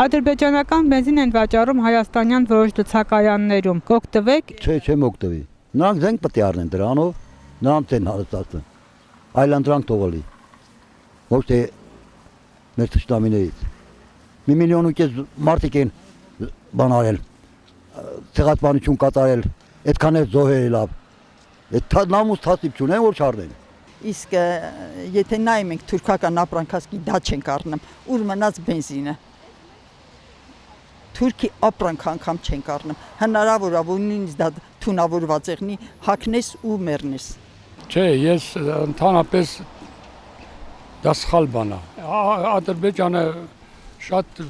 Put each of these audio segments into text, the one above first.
Ադրբեջանական բենզին են վաճառում հայաստանյան որոշ լցակայաններում։ Կօգտվեք։ Չեմ օգտվի։ Նրանք զենք պետք է առնեն դրանով, նրանց են հարստացնում։ Այլան դրանք թողալի։ Ոչ թե մեր թշնամիներից։ 1,5 միլիոն մարդիկ են բան արել, ցեղասպանություն կատարել, այդքան է զոհել լավ։ Այդ նամուս թասիբ չունեն, որ չառնեն։ Իսկ եթե նայում ենք թուրքական ապրանքասկի դա չենք առնում, ուր մնաց բենզինը։ Թուրքի ապրանք անգամ չենք առնում։ Հնարավոր է, որ նույնիսկ դա թունավորված եղնի, հագնես ու մեռնես։ Չէ, ես ընդհանրապես դա սխալ բան է։ Ադրբեջանը շատ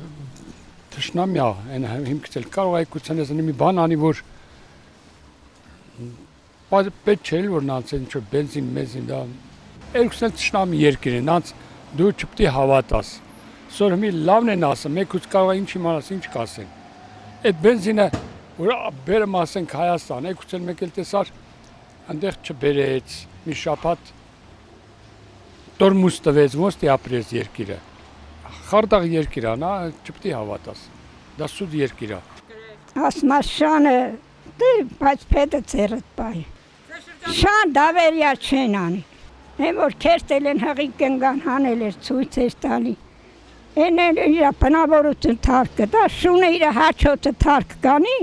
թշնամի է, այն հիմքից կարող է կուցենես մի բան անի, որ պետք չէ որ նրանց ինչ-որ բենզին, մեզին դա երկուսն թշնամի երկիր են, նրանց դու չպետք է հավատաս։ Սոր մի լավն են ասում, մեկուց կարող է ինչ իմանաս, ինչ կասեն։ Այդ բենզինը, որ բերեմ ասենք Հայաստան, երկուց էլ մեկ էլ տեսար, այնտեղ չբերեց, մի շաբաթ տորմուզ տվեց, ոնց թե ապրեց երկիրը։ Խարդաղ երկիր է, նա չպետք է հավատաս։ Դա սուտ երկիր է։ Ասմաշանը, բայց պետը ծերդ բայ։ Շան դավերյա չեն անի։ Են որ քերտել են հղիկ կնգան հանել էր ցույց էր տալի։ Են իր բնավորություն թարքը, դա շունը իր հաչոցը թարք կանի։